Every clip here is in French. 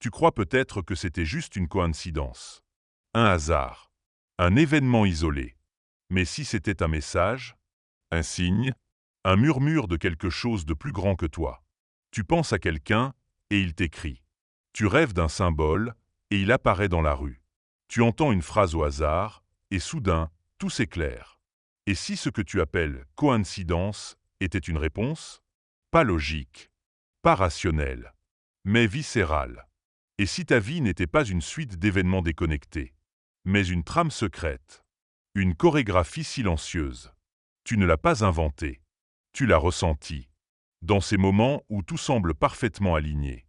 Tu crois peut-être que c'était juste une coïncidence, un hasard, un événement isolé. Mais si c'était un message, un signe, un murmure de quelque chose de plus grand que toi. Tu penses à quelqu'un et il t'écrit. Tu rêves d'un symbole et il apparaît dans la rue. Tu entends une phrase au hasard et soudain, tout s'éclaire. Et si ce que tu appelles coïncidence était une réponse? Pas logique, pas rationnelle, mais viscérale. Et si ta vie n'était pas une suite d'événements déconnectés, mais une trame secrète, une chorégraphie silencieuse? Tu ne l'as pas inventée, tu l'as ressentie, dans ces moments où tout semble parfaitement aligné.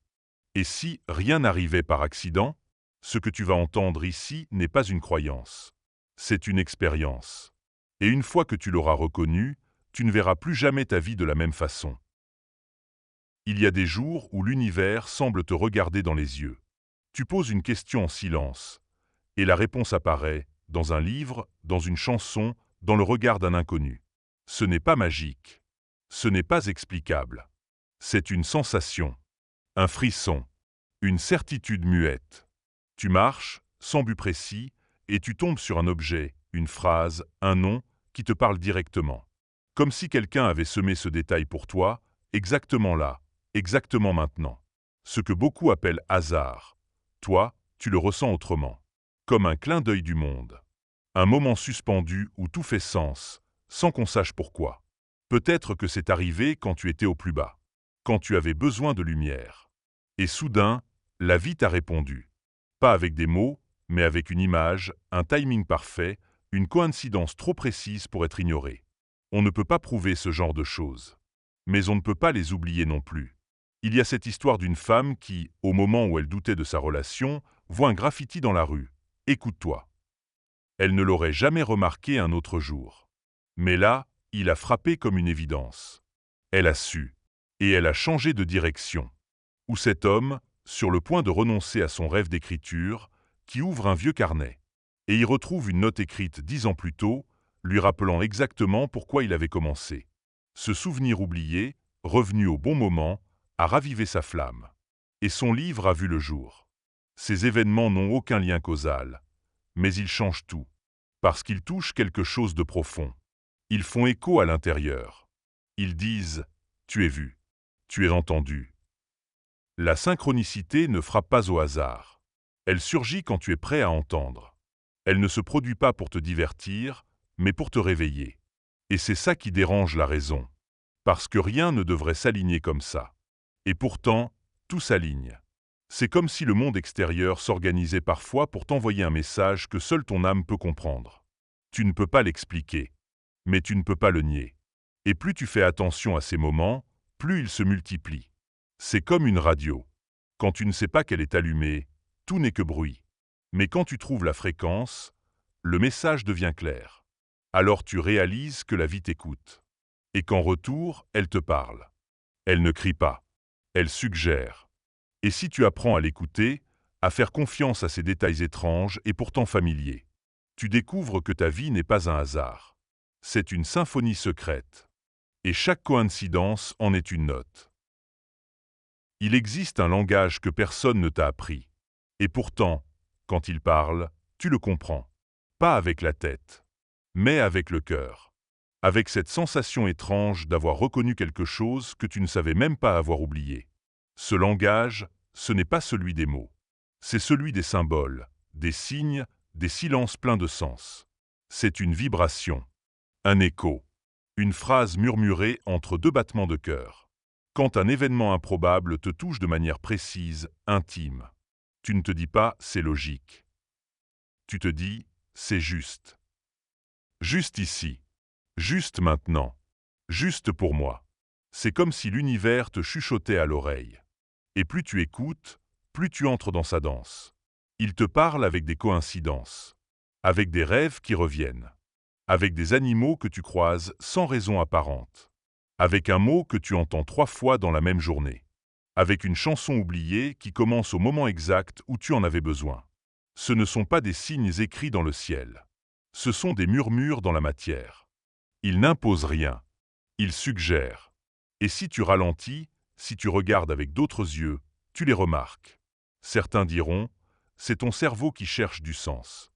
Et si rien n'arrivait par accident, ce que tu vas entendre ici n'est pas une croyance, c'est une expérience. Et une fois que tu l'auras reconnue, tu ne verras plus jamais ta vie de la même façon. Il y a des jours où l'univers semble te regarder dans les yeux. Tu poses une question en silence, et la réponse apparaît, dans un livre, dans une chanson, dans le regard d'un inconnu. Ce n'est pas magique. Ce n'est pas explicable. C'est une sensation, un frisson, une certitude muette. Tu marches, sans but précis, et tu tombes sur un objet, une phrase, un nom, qui te parle directement. Comme si quelqu'un avait semé ce détail pour toi, exactement là, exactement maintenant. Ce que beaucoup appellent hasard. Toi, tu le ressens autrement. Comme un clin d'œil du monde. Un moment suspendu où tout fait sens, sans qu'on sache pourquoi. Peut-être que c'est arrivé quand tu étais au plus bas, quand tu avais besoin de lumière. Et soudain, la vie t'a répondu. Pas avec des mots, mais avec une image, un timing parfait, une coïncidence trop précise pour être ignorée. On ne peut pas prouver ce genre de choses. Mais on ne peut pas les oublier non plus. Il y a cette histoire d'une femme qui, au moment où elle doutait de sa relation, voit un graffiti dans la rue. Écoute-toi. Elle ne l'aurait jamais remarqué un autre jour. Mais là, il a frappé comme une évidence. Elle a su. Et elle a changé de direction. Ou cet homme, sur le point de renoncer à son rêve d'écriture, qui ouvre un vieux carnet. Et y retrouve une note écrite 10 ans plus tôt, lui rappelant exactement pourquoi il avait commencé. Ce souvenir oublié, revenu au bon moment, a ravivé sa flamme. Et son livre a vu le jour. Ces événements n'ont aucun lien causal. Mais ils changent tout. Parce qu'ils touchent quelque chose de profond. Ils font écho à l'intérieur. Ils disent « Tu es vu, tu es entendu ». La synchronicité ne frappe pas au hasard. Elle surgit quand tu es prêt à entendre. Elle ne se produit pas pour te divertir, mais pour te réveiller. Et c'est ça qui dérange la raison. Parce que rien ne devrait s'aligner comme ça. Et pourtant, tout s'aligne. C'est comme si le monde extérieur s'organisait parfois pour t'envoyer un message que seule ton âme peut comprendre. Tu ne peux pas l'expliquer, mais tu ne peux pas le nier. Et plus tu fais attention à ces moments, plus ils se multiplient. C'est comme une radio. Quand tu ne sais pas qu'elle est allumée, tout n'est que bruit. Mais quand tu trouves la fréquence, le message devient clair. Alors tu réalises que la vie t'écoute. Et qu'en retour, elle te parle. Elle ne crie pas. Elle suggère. Et si tu apprends à l'écouter, à faire confiance à ces détails étranges et pourtant familiers, tu découvres que ta vie n'est pas un hasard. C'est une symphonie secrète. Et chaque coïncidence en est une note. Il existe un langage que personne ne t'a appris. Et pourtant, quand il parle, tu le comprends. Pas avec la tête, mais avec le cœur. Avec cette sensation étrange d'avoir reconnu quelque chose que tu ne savais même pas avoir oublié. Ce langage, ce n'est pas celui des mots. C'est celui des symboles, des signes, des silences pleins de sens. C'est une vibration, un écho, une phrase murmurée entre deux battements de cœur. Quand un événement improbable te touche de manière précise, intime, tu ne te dis pas « c'est logique ». Tu te dis « c'est juste ». Juste ici, juste maintenant, juste pour moi. C'est comme si l'univers te chuchotait à l'oreille. Et plus tu écoutes, plus tu entres dans sa danse. Il te parle avec des coïncidences, avec des rêves qui reviennent, avec des animaux que tu croises sans raison apparente, avec un mot que tu entends 3 fois dans la même journée, avec une chanson oubliée qui commence au moment exact où tu en avais besoin. Ce ne sont pas des signes écrits dans le ciel. Ce sont des murmures dans la matière. Ils n'imposent rien. Ils suggèrent. Et si tu ralentis, si tu regardes avec d'autres yeux, tu les remarques. Certains diront, c'est ton cerveau qui cherche du sens.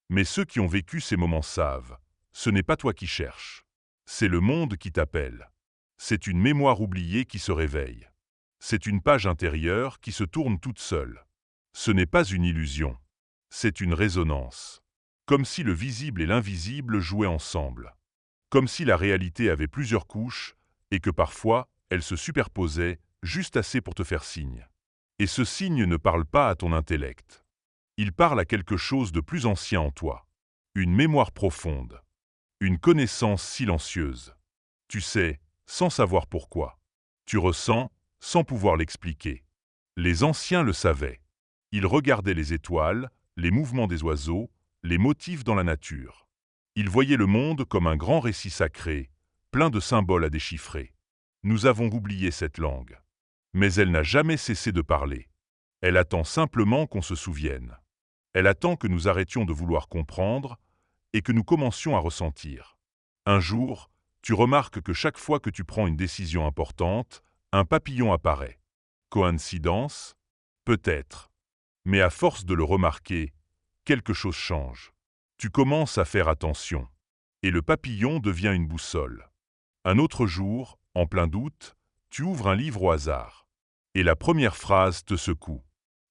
Mais ceux qui ont vécu ces moments savent, ce n'est pas toi qui cherches. C'est le monde qui t'appelle. C'est une mémoire oubliée qui se réveille. C'est une page intérieure qui se tourne toute seule. Ce n'est pas une illusion. C'est une résonance. Comme si le visible et l'invisible jouaient ensemble. Comme si la réalité avait plusieurs couches et que parfois, elles se superposaient juste assez pour te faire signe. Et ce signe ne parle pas à ton intellect. Il parle à quelque chose de plus ancien en toi. Une mémoire profonde. Une connaissance silencieuse. Tu sais, sans savoir pourquoi. Tu ressens, sans pouvoir l'expliquer. Les anciens le savaient. Ils regardaient les étoiles, les mouvements des oiseaux, les motifs dans la nature. Ils voyaient le monde comme un grand récit sacré, plein de symboles à déchiffrer. Nous avons oublié cette langue. Mais elle n'a jamais cessé de parler. Elle attend simplement qu'on se souvienne. Elle attend que nous arrêtions de vouloir comprendre et que nous commencions à ressentir. Un jour, tu remarques que chaque fois que tu prends une décision importante, un papillon apparaît. Coïncidence? Peut-être. Mais à force de le remarquer, quelque chose change. Tu commences à faire attention. Et le papillon devient une boussole. Un autre jour, en plein doute, tu ouvres un livre au hasard. Et la première phrase te secoue.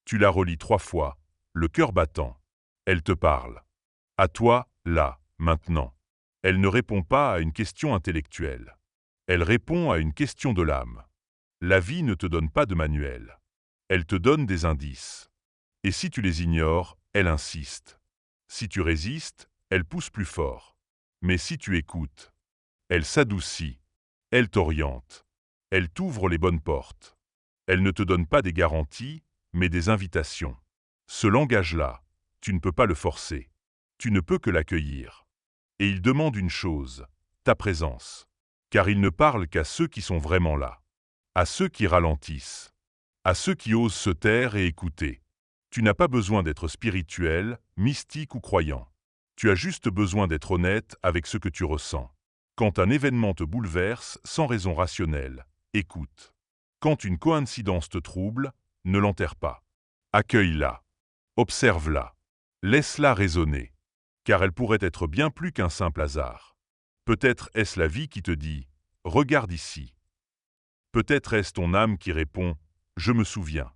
Tu la relis 3 fois, le cœur battant. Elle te parle. À toi, là, maintenant. Elle ne répond pas à une question intellectuelle. Elle répond à une question de l'âme. La vie ne te donne pas de manuel. Elle te donne des indices. Et si tu les ignores, elle insiste. Si tu résistes, elle pousse plus fort. Mais si tu écoutes, elle s'adoucit. Elle t'oriente. Elle t'ouvre les bonnes portes. Elle ne te donne pas des garanties, mais des invitations. Ce langage-là, tu ne peux pas le forcer. Tu ne peux que l'accueillir. Et il demande une chose, ta présence. Car il ne parle qu'à ceux qui sont vraiment là. À ceux qui ralentissent. À ceux qui osent se taire et écouter. Tu n'as pas besoin d'être spirituel, mystique ou croyant. Tu as juste besoin d'être honnête avec ce que tu ressens. Quand un événement te bouleverse sans raison rationnelle, écoute. Quand une coïncidence te trouble, ne l'enterre pas. Accueille-la. Observe-la. Laisse-la résonner. Car elle pourrait être bien plus qu'un simple hasard. Peut-être est-ce la vie qui te dit « Regarde ici ». Peut-être est-ce ton âme qui répond « Je me souviens ».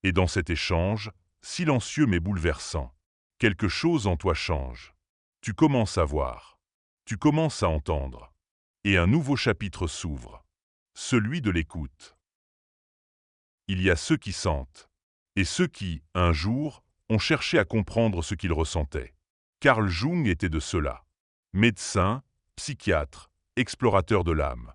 Et dans cet échange, silencieux mais bouleversant, quelque chose en toi change. Tu commences à voir. Tu commences à entendre. Et un nouveau chapitre s'ouvre. Celui de l'écoute. Il y a ceux qui sentent. Et ceux qui, un jour, ont cherché à comprendre ce qu'ils ressentaient. Carl Jung était de ceux-là. Médecin, psychiatre, explorateur de l'âme.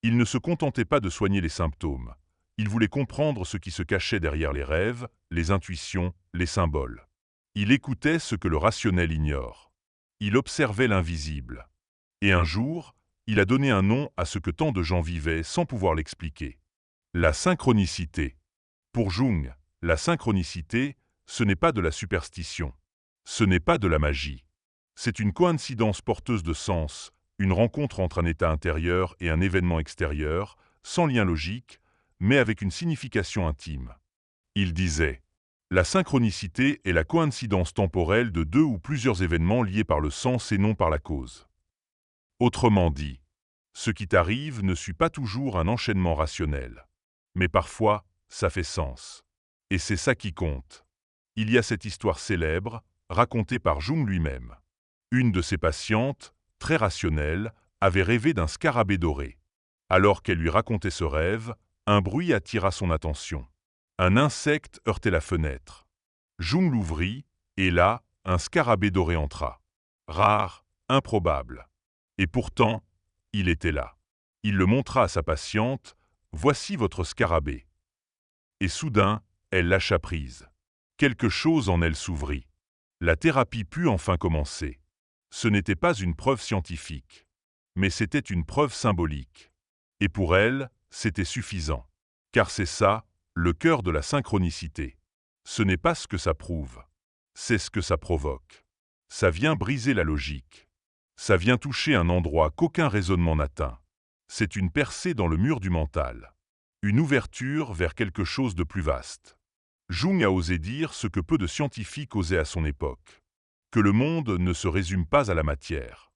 Il ne se contentait pas de soigner les symptômes. Il voulait comprendre ce qui se cachait derrière les rêves, les intuitions, les symboles. Il écoutait ce que le rationnel ignore. Il observait l'invisible. Et un jour, il a donné un nom à ce que tant de gens vivaient sans pouvoir l'expliquer. La synchronicité. Pour Jung, la synchronicité, ce n'est pas de la superstition. Ce n'est pas de la magie. C'est une coïncidence porteuse de sens, une rencontre entre un état intérieur et un événement extérieur, sans lien logique, mais avec une signification intime. Il disait « La synchronicité est la coïncidence temporelle de 2 ou plusieurs événements liés par le sens et non par la cause. » Autrement dit, ce qui t'arrive ne suit pas toujours un enchaînement rationnel. Mais parfois, ça fait sens. Et c'est ça qui compte. Il y a cette histoire célèbre, racontée par Jung lui-même. Une de ses patientes, très rationnelle, avait rêvé d'un scarabée doré. Alors qu'elle lui racontait ce rêve, un bruit attira son attention. Un insecte heurtait la fenêtre. Jung l'ouvrit, et là, un scarabée doré entra. Rare, improbable. Et pourtant, il était là. Il le montra à sa patiente, « Voici votre scarabée. » Et soudain, elle lâcha prise. Quelque chose en elle s'ouvrit. La thérapie put enfin commencer. Ce n'était pas une preuve scientifique, mais c'était une preuve symbolique. Et pour elle, c'était suffisant. Car c'est ça, le cœur de la synchronicité. Ce n'est pas ce que ça prouve, c'est ce que ça provoque. Ça vient briser la logique. Ça vient toucher un endroit qu'aucun raisonnement n'atteint. C'est une percée dans le mur du mental. Une ouverture vers quelque chose de plus vaste. Jung a osé dire ce que peu de scientifiques osaient à son époque. Que le monde ne se résume pas à la matière.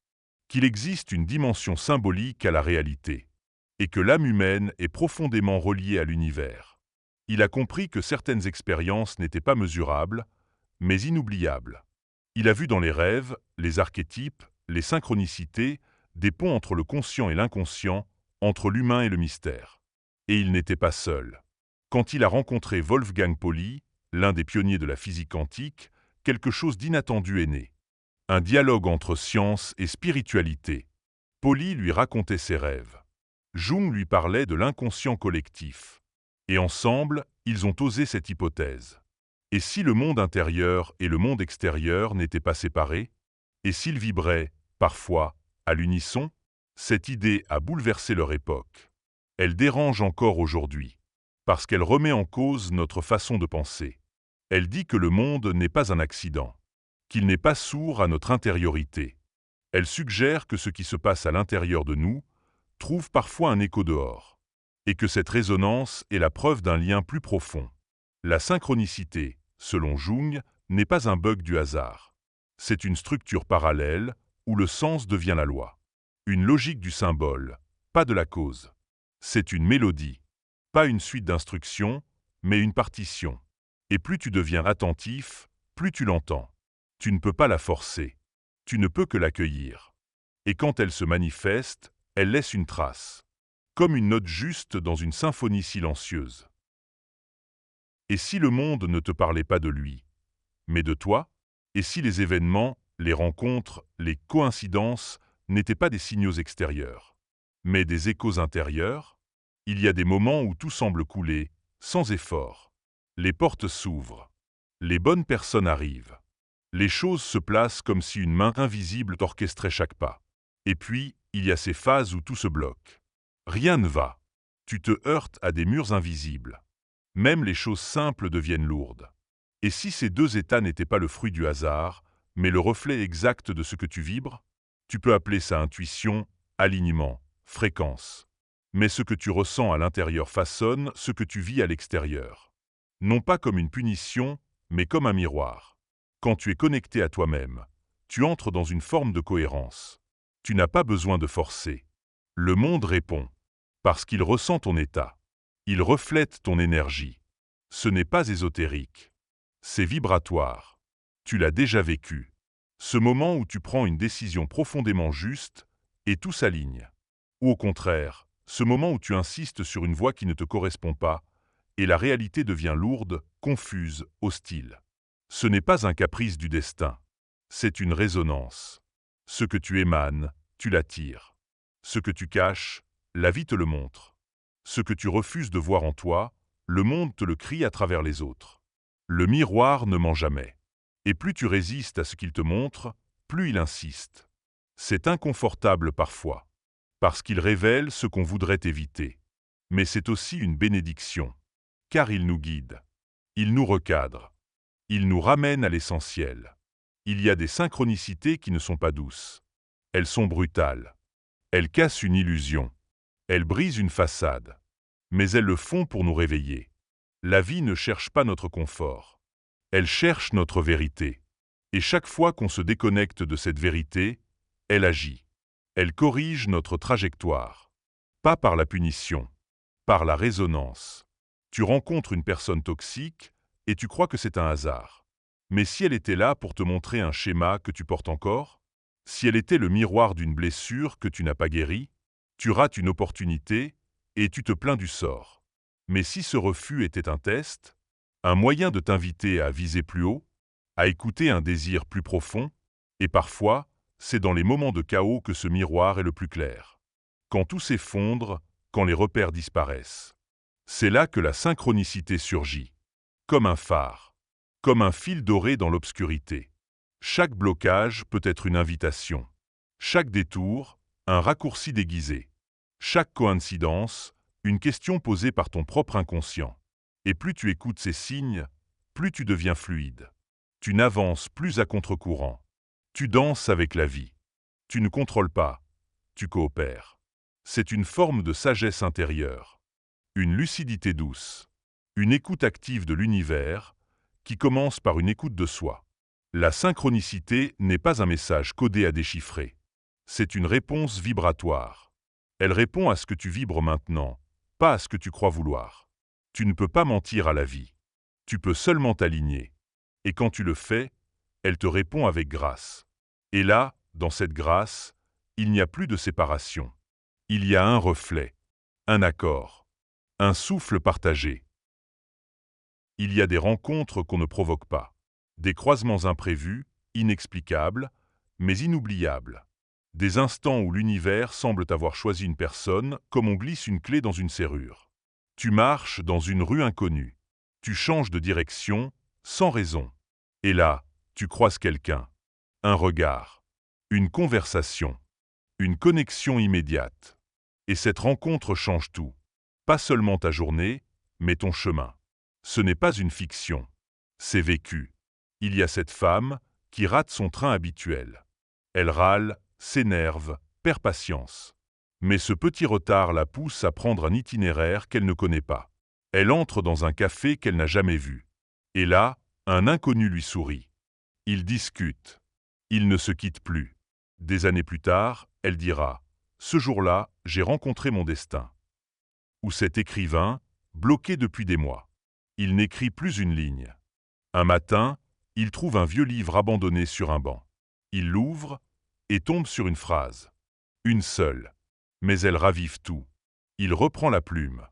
Qu'il existe une dimension symbolique à la réalité. Et que l'âme humaine est profondément reliée à l'univers. Il a compris que certaines expériences n'étaient pas mesurables, mais inoubliables. Il a vu dans les rêves, les archétypes, les synchronicités, des ponts entre le conscient et l'inconscient, entre l'humain et le mystère. Et il n'était pas seul. Quand il a rencontré Wolfgang Pauli, l'un des pionniers de la physique quantique, quelque chose d'inattendu est né. Un dialogue entre science et spiritualité. Pauli lui racontait ses rêves. Jung lui parlait de l'inconscient collectif. Et ensemble, ils ont osé cette hypothèse. Et si le monde intérieur et le monde extérieur n'étaient pas séparés? Et s'ils vibraient, parfois, à l'unisson? Cette idée a bouleversé leur époque. Elle dérange encore aujourd'hui, parce qu'elle remet en cause notre façon de penser. Elle dit que le monde n'est pas un accident, qu'il n'est pas sourd à notre intériorité. Elle suggère que ce qui se passe à l'intérieur de nous trouve parfois un écho dehors, et que cette résonance est la preuve d'un lien plus profond. La synchronicité, selon Jung, n'est pas un bug du hasard. C'est une structure parallèle où le sens devient la loi. Une logique du symbole, pas de la cause. C'est une mélodie, pas une suite d'instructions, mais une partition. Et plus tu deviens attentif, plus tu l'entends. Tu ne peux pas la forcer. Tu ne peux que l'accueillir. Et quand elle se manifeste, elle laisse une trace. Comme une note juste dans une symphonie silencieuse. Et si le monde ne te parlait pas de lui, mais de toi? Et si les événements, les rencontres, les coïncidences n'étaient pas des signaux extérieurs, mais des échos intérieurs? Il y a des moments où tout semble couler, sans effort. Les portes s'ouvrent. Les bonnes personnes arrivent. Les choses se placent comme si une main invisible orchestrait chaque pas. Et puis, il y a ces phases où tout se bloque. Rien ne va. Tu te heurtes à des murs invisibles. Même les choses simples deviennent lourdes. Et si ces deux états n'étaient pas le fruit du hasard, mais le reflet exact de ce que tu vibres? Tu peux appeler ça intuition, alignement, fréquence. Mais ce que tu ressens à l'intérieur façonne ce que tu vis à l'extérieur. Non pas comme une punition, mais comme un miroir. Quand tu es connecté à toi-même, tu entres dans une forme de cohérence. Tu n'as pas besoin de forcer. Le monde répond, parce qu'il ressent ton état. Il reflète ton énergie. Ce n'est pas ésotérique. C'est vibratoire. Tu l'as déjà vécu. Ce moment où tu prends une décision profondément juste et tout s'aligne. Ou au contraire, ce moment où tu insistes sur une voie qui ne te correspond pas et la réalité devient lourde, confuse, hostile. Ce n'est pas un caprice du destin. C'est une résonance. Ce que tu émanes, tu l'attires. Ce que tu caches, la vie te le montre. Ce que tu refuses de voir en toi, le monde te le crie à travers les autres. Le miroir ne ment jamais. Et plus tu résistes à ce qu'il te montre, plus il insiste. C'est inconfortable parfois, parce qu'il révèle ce qu'on voudrait éviter. Mais c'est aussi une bénédiction, car il nous guide. Il nous recadre. Il nous ramène à l'essentiel. Il y a des synchronicités qui ne sont pas douces. Elles sont brutales. Elles cassent une illusion. Elles brisent une façade. Mais elles le font pour nous réveiller. La vie ne cherche pas notre confort. Elle cherche notre vérité. Et chaque fois qu'on se déconnecte de cette vérité, elle agit. Elle corrige notre trajectoire. Pas par la punition, par la résonance. Tu rencontres une personne toxique et tu crois que c'est un hasard. Mais si elle était là pour te montrer un schéma que tu portes encore, si elle était le miroir d'une blessure que tu n'as pas guérie, tu rates une opportunité et tu te plains du sort. Mais si ce refus était un test, un moyen de t'inviter à viser plus haut, à écouter un désir plus profond, et parfois, c'est dans les moments de chaos que ce miroir est le plus clair. Quand tout s'effondre, quand les repères disparaissent. C'est là que la synchronicité surgit. Comme un phare. Comme un fil doré dans l'obscurité. Chaque blocage peut être une invitation. Chaque détour, un raccourci déguisé. Chaque coïncidence, une question posée par ton propre inconscient. Et plus tu écoutes ces signes, plus tu deviens fluide. Tu n'avances plus à contre-courant. Tu danses avec la vie. Tu ne contrôles pas, tu coopères. C'est une forme de sagesse intérieure. Une lucidité douce. Une écoute active de l'univers, qui commence par une écoute de soi. La synchronicité n'est pas un message codé à déchiffrer. C'est une réponse vibratoire. Elle répond à ce que tu vibres maintenant, pas à ce que tu crois vouloir. Tu ne peux pas mentir à la vie. Tu peux seulement t'aligner. Et quand tu le fais, elle te répond avec grâce. Et là, dans cette grâce, il n'y a plus de séparation. Il y a un reflet, un accord, un souffle partagé. Il y a des rencontres qu'on ne provoque pas. Des croisements imprévus, inexplicables, mais inoubliables. Des instants où l'univers semble avoir choisi une personne comme on glisse une clé dans une serrure. Tu marches dans une rue inconnue. Tu changes de direction, sans raison. Et là, tu croises quelqu'un. Un regard. Une conversation. Une connexion immédiate. Et cette rencontre change tout. Pas seulement ta journée, mais ton chemin. Ce n'est pas une fiction. C'est vécu. Il y a cette femme qui rate son train habituel. Elle râle, s'énerve, perd patience. Mais ce petit retard la pousse à prendre un itinéraire qu'elle ne connaît pas. Elle entre dans un café qu'elle n'a jamais vu. Et là, un inconnu lui sourit. Ils discutent. Ils ne se quittent plus. Des années plus tard, elle dira « Ce jour-là, j'ai rencontré mon destin ». Ou cet écrivain, bloqué depuis des mois. Il n'écrit plus une ligne. Un matin, il trouve un vieux livre abandonné sur un banc. Il l'ouvre et tombe sur une phrase. Une seule. Mais elle ravive tout. Il reprend la plume.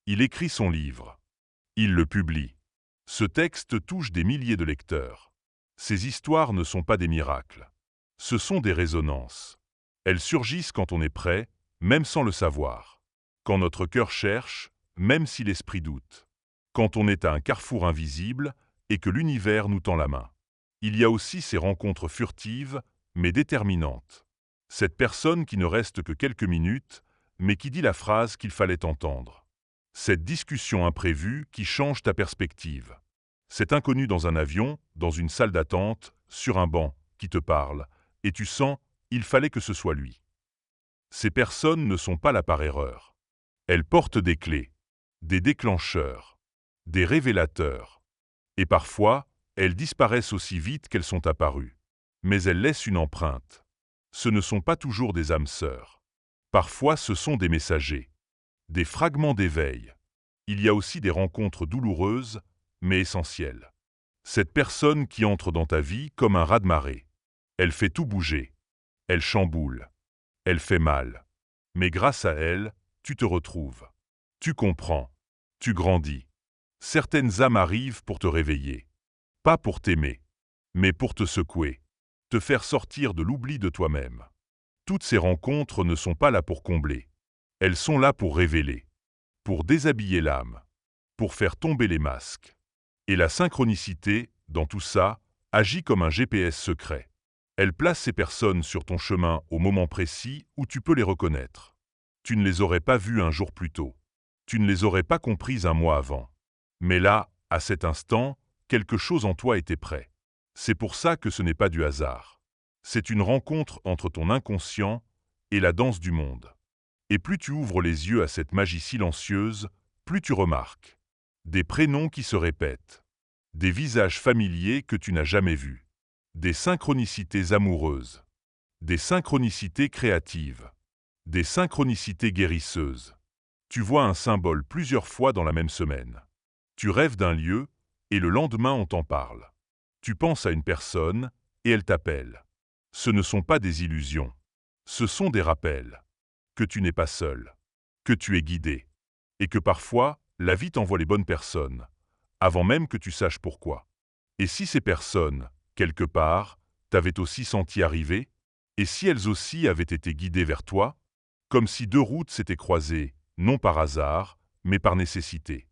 Il écrit son livre. Il le publie. Ce texte touche des milliers de lecteurs. Ces histoires ne sont pas des miracles. Ce sont des résonances. Elles surgissent quand on est prêt, même sans le savoir. Quand notre cœur cherche, même si l'esprit doute. Quand on est à un carrefour invisible et que l'univers nous tend la main. Il y a aussi ces rencontres furtives, mais déterminantes. Cette personne qui ne reste que quelques minutes, mais qui dit la phrase qu'il fallait entendre. Cette discussion imprévue qui change ta perspective. Cet inconnu dans un avion, dans une salle d'attente, sur un banc, qui te parle, et tu sens, il fallait que ce soit lui. Ces personnes ne sont pas là par erreur. Elles portent des clés, des déclencheurs, des révélateurs. Et parfois, elles disparaissent aussi vite qu'elles sont apparues. Mais elles laissent une empreinte. Ce ne sont pas toujours des âmes sœurs. Parfois, ce sont des messagers. Des fragments d'éveil. Il y a aussi des rencontres douloureuses, mais essentielles. Cette personne qui entre dans ta vie comme un raz-de-marée. Elle fait tout bouger. Elle chamboule. Elle fait mal. Mais grâce à elle, tu te retrouves. Tu comprends. Tu grandis. Certaines âmes arrivent pour te réveiller. Pas pour t'aimer, mais pour te secouer. Te faire sortir de l'oubli de toi-même. Toutes ces rencontres ne sont pas là pour combler. Elles sont là pour révéler. Pour déshabiller l'âme. Pour faire tomber les masques. Et la synchronicité, dans tout ça, agit comme un GPS secret. Elle place ces personnes sur ton chemin au moment précis où tu peux les reconnaître. Tu ne les aurais pas vues un jour plus tôt. Tu ne les aurais pas comprises un mois avant. Mais là, à cet instant, quelque chose en toi était prêt. C'est pour ça que ce n'est pas du hasard. C'est une rencontre entre ton inconscient et la danse du monde. Et plus tu ouvres les yeux à cette magie silencieuse, plus tu remarques. Des prénoms qui se répètent. Des visages familiers que tu n'as jamais vus. Des synchronicités amoureuses. Des synchronicités créatives. Des synchronicités guérisseuses. Tu vois un symbole plusieurs fois dans la même semaine. Tu rêves d'un lieu, et le lendemain on t'en parle. Tu penses à une personne, et elle t'appelle. Ce ne sont pas des illusions. Ce sont des rappels. Que tu n'es pas seul. Que tu es guidé. Et que parfois, la vie t'envoie les bonnes personnes, avant même que tu saches pourquoi. Et si ces personnes, quelque part, t'avaient aussi senti arriver? Et si elles aussi avaient été guidées vers toi? Comme si deux routes s'étaient croisées, non par hasard, mais par nécessité.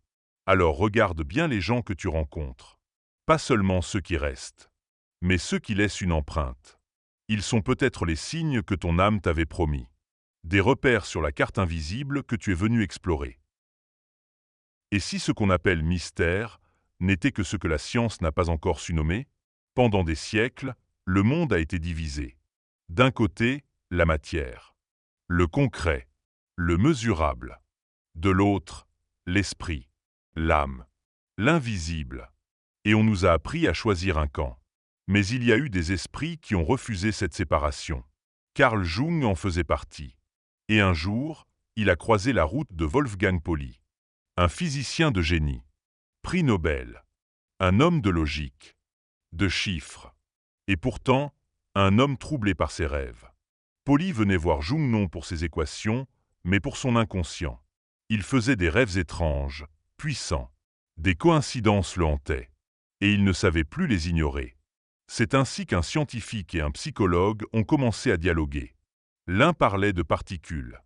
Alors regarde bien les gens que tu rencontres. Pas seulement ceux qui restent, mais ceux qui laissent une empreinte. Ils sont peut-être les signes que ton âme t'avait promis. Des repères sur la carte invisible que tu es venu explorer. Et si ce qu'on appelle mystère n'était que ce que la science n'a pas encore su nommer? Pendant des siècles, le monde a été divisé. D'un côté, la matière, le concret, le mesurable. De l'autre, l'esprit, l'âme. l'invisible. Et on nous a appris à choisir un camp. Mais il y a eu des esprits qui ont refusé cette séparation. Carl Jung en faisait partie. Et un jour, il a croisé la route de Wolfgang Pauli, un physicien de génie, prix Nobel, un homme de logique, de chiffres, et pourtant, un homme troublé par ses rêves. Pauli venait voir Jung non pour ses équations, mais pour son inconscient. Il faisait des rêves étranges, puissants. Des coïncidences le hantaient, et il ne savait plus les ignorer. C'est ainsi qu'un scientifique et un psychologue ont commencé à dialoguer. L'un parlait de particules,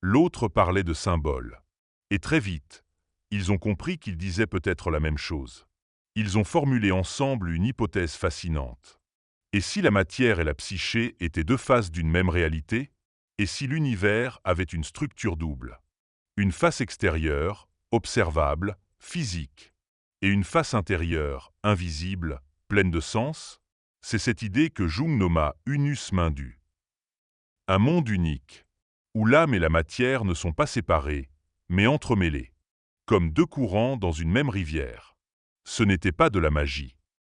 l'autre parlait de symboles. Et très vite, ils ont compris qu'ils disaient peut-être la même chose. Ils ont formulé ensemble une hypothèse fascinante. Et si la matière et la psyché étaient deux faces d'une même réalité? Et si l'univers avait une structure double? Une face extérieure, observable, physique, et une face intérieure, invisible, pleine de sens? C'est cette idée que Jung nomma unus mundi. Un monde unique, où l'âme et la matière ne sont pas séparées, mais entremêlées, comme deux courants dans une même rivière. Ce n'était pas de la magie,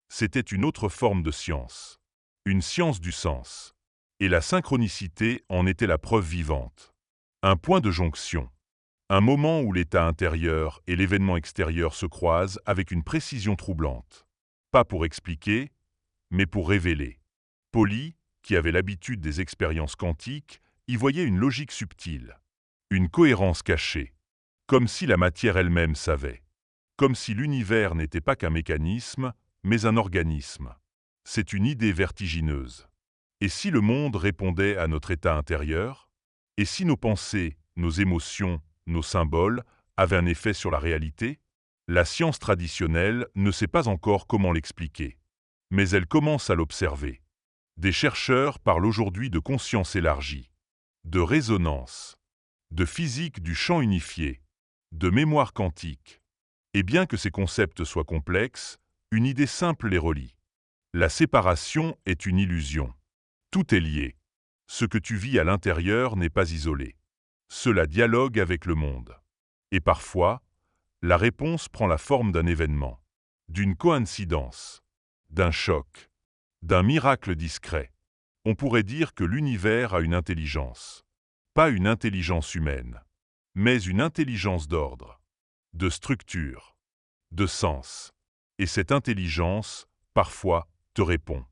c'était une autre forme de science, une science du sens. Et la synchronicité en était la preuve vivante. Un point de jonction. Un moment où l'état intérieur et l'événement extérieur se croisent avec une précision troublante. Pas pour expliquer, mais pour révéler. Pauli, qui avait l'habitude des expériences quantiques, y voyait une logique subtile, une cohérence cachée, comme si la matière elle-même savait, comme si l'univers n'était pas qu'un mécanisme, mais un organisme. C'est une idée vertigineuse. Et si le monde répondait à notre état intérieur? Et si nos pensées, nos émotions, nos symboles avaient un effet sur la réalité? La science traditionnelle ne sait pas encore comment l'expliquer, mais elle commence à l'observer. Des chercheurs parlent aujourd'hui de conscience élargie, de résonance, de physique du champ unifié, de mémoire quantique. Et bien que ces concepts soient complexes, une idée simple les relie. La séparation est une illusion. Tout est lié. Ce que tu vis à l'intérieur n'est pas isolé. Cela dialogue avec le monde. Et parfois, la réponse prend la forme d'un événement, d'une coïncidence, d'un choc, d'un miracle discret. On pourrait dire que l'univers a une intelligence. Pas une intelligence humaine, mais une intelligence d'ordre, de structure, de sens. Et cette intelligence, parfois, te répond.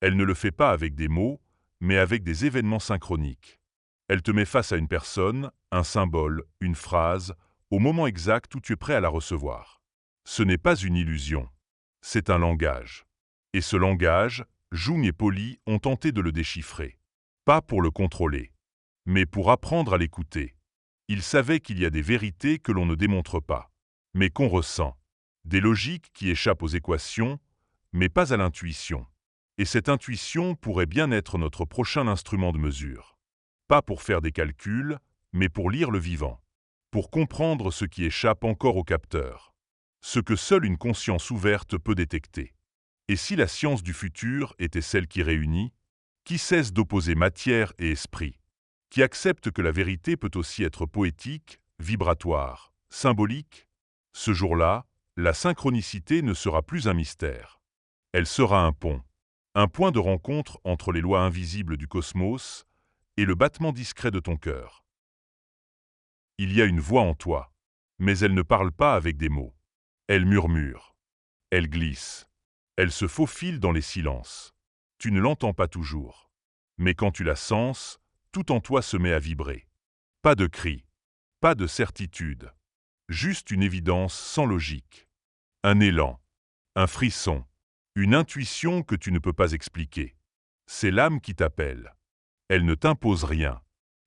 Elle ne le fait pas avec des mots, mais avec des événements synchroniques. Elle te met face à une personne, un symbole, une phrase, au moment exact où tu es prêt à la recevoir. Ce n'est pas une illusion, c'est un langage. Et ce langage, Jung et Pauli ont tenté de le déchiffrer. Pas pour le contrôler, mais pour apprendre à l'écouter. Ils savaient qu'il y a des vérités que l'on ne démontre pas, mais qu'on ressent. Des logiques qui échappent aux équations, mais pas à l'intuition. Et cette intuition pourrait bien être notre prochain instrument de mesure. Pas pour faire des calculs, mais pour lire le vivant. Pour comprendre ce qui échappe encore au capteur. Ce que seule une conscience ouverte peut détecter. Et si la science du futur était celle qui réunit, qui cesse d'opposer matière et esprit, qui accepte que la vérité peut aussi être poétique, vibratoire, symbolique, ce jour-là, la synchronicité ne sera plus un mystère. Elle sera un pont. Un point de rencontre entre les lois invisibles du cosmos et le battement discret de ton cœur. Il y a une voix en toi, mais elle ne parle pas avec des mots. Elle murmure. Elle glisse. Elle se faufile dans les silences. Tu ne l'entends pas toujours. Mais quand tu la sens, tout en toi se met à vibrer. Pas de cri, pas de certitude. Juste une évidence sans logique. Un élan, un frisson. Une intuition que tu ne peux pas expliquer. C'est l'âme qui t'appelle. Elle ne t'impose rien.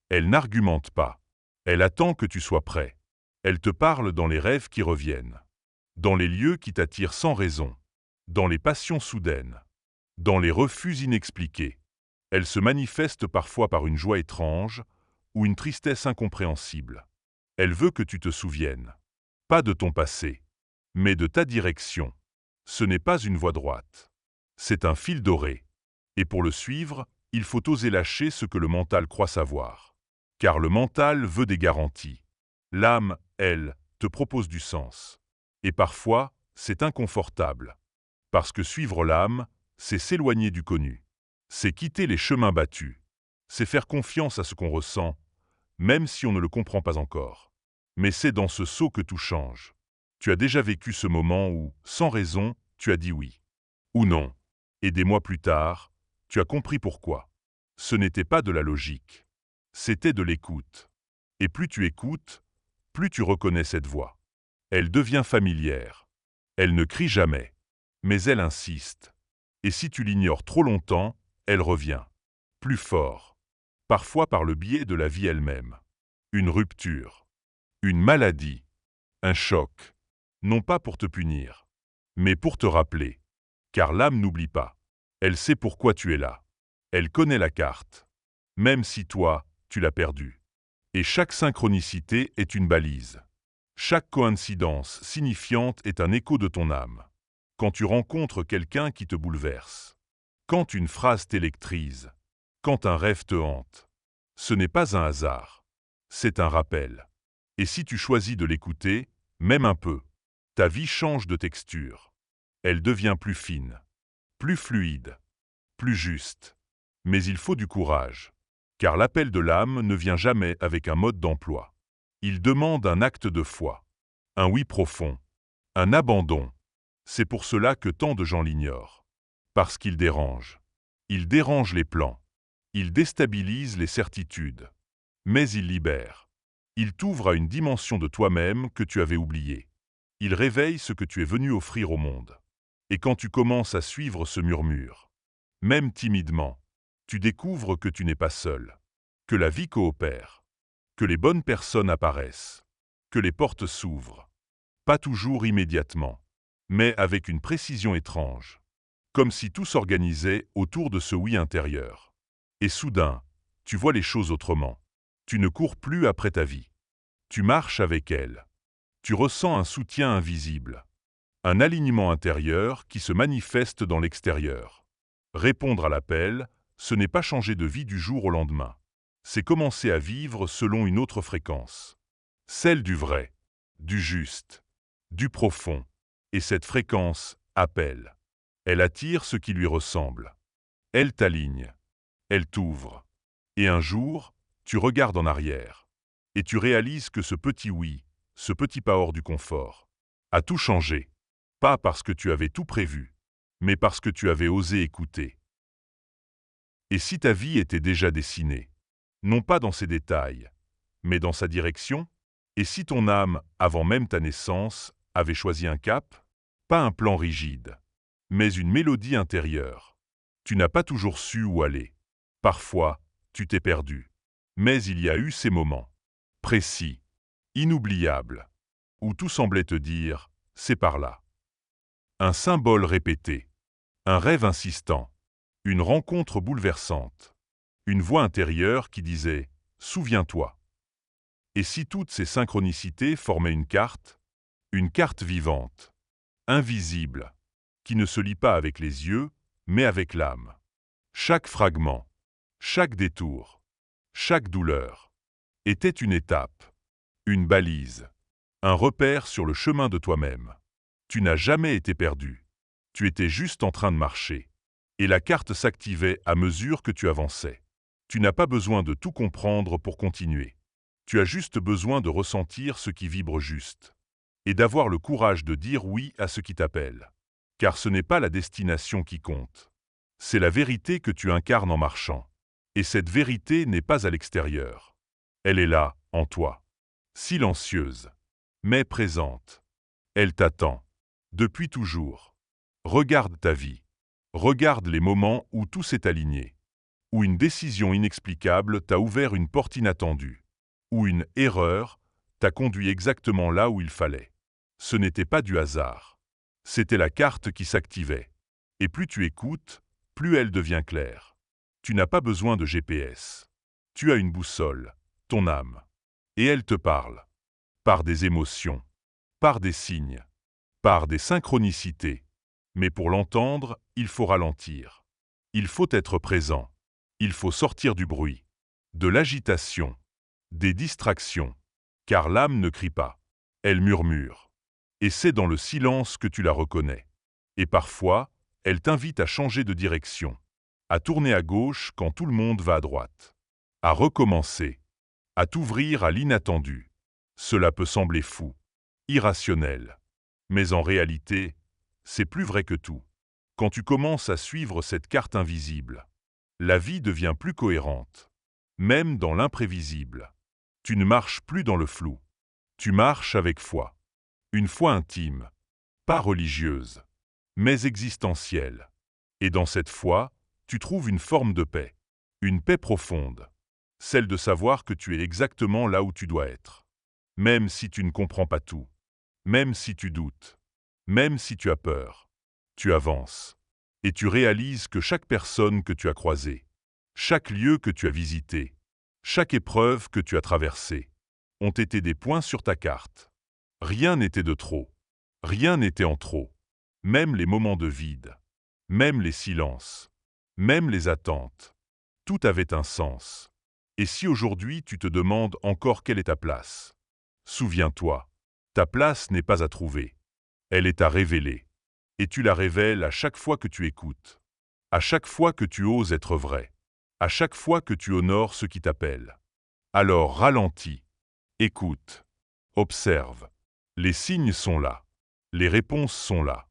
Elle n'argumente pas. Elle attend que tu sois prêt. Elle te parle dans les rêves qui reviennent. Dans les lieux qui t'attirent sans raison. Dans les passions soudaines. Dans les refus inexpliqués. Elle se manifeste parfois par une joie étrange ou une tristesse incompréhensible. Elle veut que tu te souviennes. Pas de ton passé, mais de ta direction. Ce n'est pas une voie droite. C'est un fil doré. Et pour le suivre, il faut oser lâcher ce que le mental croit savoir. Car le mental veut des garanties. L'âme, elle, te propose du sens. Et parfois, c'est inconfortable. Parce que suivre l'âme, c'est s'éloigner du connu. C'est quitter les chemins battus. C'est faire confiance à ce qu'on ressent, même si on ne le comprend pas encore. Mais c'est dans ce saut que tout change. Tu as déjà vécu ce moment où, sans raison, tu as dit oui. Ou non. Et des mois plus tard, tu as compris pourquoi. Ce n'était pas de la logique. C'était de l'écoute. Et plus tu écoutes, plus tu reconnais cette voix. Elle devient familière. Elle ne crie jamais. Mais elle insiste. Et si tu l'ignores trop longtemps, elle revient. Plus fort. Parfois par le biais de la vie elle-même. Une rupture. Une maladie. Un choc. Non pas pour te punir, mais pour te rappeler. Car l'âme n'oublie pas. Elle sait pourquoi tu es là. Elle connaît la carte. Même si toi, tu l'as perdue. Et chaque synchronicité est une balise. Chaque coïncidence signifiante est un écho de ton âme. Quand tu rencontres quelqu'un qui te bouleverse. Quand une phrase t'électrise. Quand un rêve te hante. Ce n'est pas un hasard. C'est un rappel. Et si tu choisis de l'écouter, même un peu, ta vie change de texture. Elle devient plus fine, plus fluide, plus juste. Mais il faut du courage. Car l'appel de l'âme ne vient jamais avec un mode d'emploi. Il demande un acte de foi, un oui profond, un abandon. C'est pour cela que tant de gens l'ignorent. Parce qu'il dérange. Il dérange les plans. Il déstabilise les certitudes. Mais il libère. Il t'ouvre à une dimension de toi-même que tu avais oubliée. Il réveille ce que tu es venu offrir au monde. Et quand tu commences à suivre ce murmure, même timidement, tu découvres que tu n'es pas seul, que la vie coopère, que les bonnes personnes apparaissent, que les portes s'ouvrent. Pas toujours immédiatement, mais avec une précision étrange. Comme si tout s'organisait autour de ce oui intérieur. Et soudain, tu vois les choses autrement. Tu ne cours plus après ta vie. Tu marches avec elle. Tu ressens un soutien invisible. Un alignement intérieur qui se manifeste dans l'extérieur. Répondre à l'appel, ce n'est pas changer de vie du jour au lendemain. C'est commencer à vivre selon une autre fréquence. Celle du vrai, du juste, du profond. Et cette fréquence appelle. Elle attire ce qui lui ressemble. Elle t'aligne. Elle t'ouvre. Et un jour, tu regardes en arrière. Et tu réalises que ce petit oui, ce petit pas hors du confort, a tout changé. Pas parce que tu avais tout prévu, mais parce que tu avais osé écouter. Et si ta vie était déjà dessinée, non pas dans ses détails, mais dans sa direction, et si ton âme, avant même ta naissance, avait choisi un cap, pas un plan rigide, mais une mélodie intérieure, tu n'as pas toujours su où aller. Parfois, tu t'es perdu. Mais il y a eu ces moments, précis, inoubliables, où tout semblait te dire « c'est par là ». Un symbole répété, un rêve insistant, une rencontre bouleversante, une voix intérieure qui disait « souviens-toi ». Et si toutes ces synchronicités formaient une carte vivante, invisible, qui ne se lit pas avec les yeux, mais avec l'âme. Chaque fragment, chaque détour, chaque douleur, était une étape, une balise, un repère sur le chemin de toi-même. Tu n'as jamais été perdu. Tu étais juste en train de marcher. Et la carte s'activait à mesure que tu avançais. Tu n'as pas besoin de tout comprendre pour continuer. Tu as juste besoin de ressentir ce qui vibre juste. Et d'avoir le courage de dire oui à ce qui t'appelle. Car ce n'est pas la destination qui compte. C'est la vérité que tu incarnes en marchant. Et cette vérité n'est pas à l'extérieur. Elle est là, en toi. Silencieuse, mais présente. Elle t'attend. Depuis toujours. Regarde ta vie. Regarde les moments où tout s'est aligné. Où une décision inexplicable t'a ouvert une porte inattendue. Où une erreur t'a conduit exactement là où il fallait. Ce n'était pas du hasard. C'était la carte qui s'activait. Et plus tu écoutes, plus elle devient claire. Tu n'as pas besoin de GPS. Tu as une boussole, ton âme. Et elle te parle. Par des émotions. Par des signes. Par des synchronicités. Mais pour l'entendre, il faut ralentir. Il faut être présent. Il faut sortir du bruit. De l'agitation. Des distractions. Car l'âme ne crie pas. Elle murmure. Et c'est dans le silence que tu la reconnais. Et parfois, elle t'invite à changer de direction, à tourner à gauche quand tout le monde va à droite, à recommencer, à t'ouvrir à l'inattendu. Cela peut sembler fou, irrationnel. Mais en réalité, c'est plus vrai que tout. Quand tu commences à suivre cette carte invisible, la vie devient plus cohérente, même dans l'imprévisible. Tu ne marches plus dans le flou. Tu marches avec foi. Une foi intime, pas religieuse, mais existentielle. Et dans cette foi, tu trouves une forme de paix, une paix profonde, celle de savoir que tu es exactement là où tu dois être. Même si tu ne comprends pas tout, même si tu doutes, même si tu as peur, tu avances. Et tu réalises que chaque personne que tu as croisée, chaque lieu que tu as visité, chaque épreuve que tu as traversée, ont été des points sur ta carte. Rien n'était de trop, rien n'était en trop, même les moments de vide, même les silences, même les attentes. Tout avait un sens. Et si aujourd'hui tu te demandes encore quelle est ta place, souviens-toi, ta place n'est pas à trouver, elle est à révéler. Et tu la révèles à chaque fois que tu écoutes, à chaque fois que tu oses être vrai, à chaque fois que tu honores ce qui t'appelle. Alors ralentis, écoute, observe. Les signes sont là, les réponses sont là,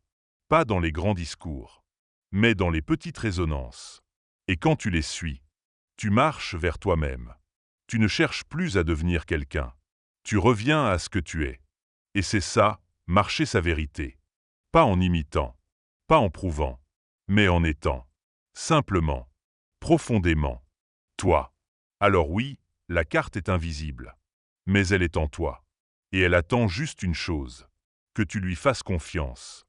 pas dans les grands discours, mais dans les petites résonances. Et quand tu les suis, tu marches vers toi-même. Tu ne cherches plus à devenir quelqu'un. Tu reviens à ce que tu es. Et c'est ça, marcher sa vérité. Pas en imitant, pas en prouvant, mais en étant. Simplement, profondément. Toi. Alors oui, la carte est invisible. Mais elle est en toi. Et elle attend juste une chose. Que tu lui fasses confiance.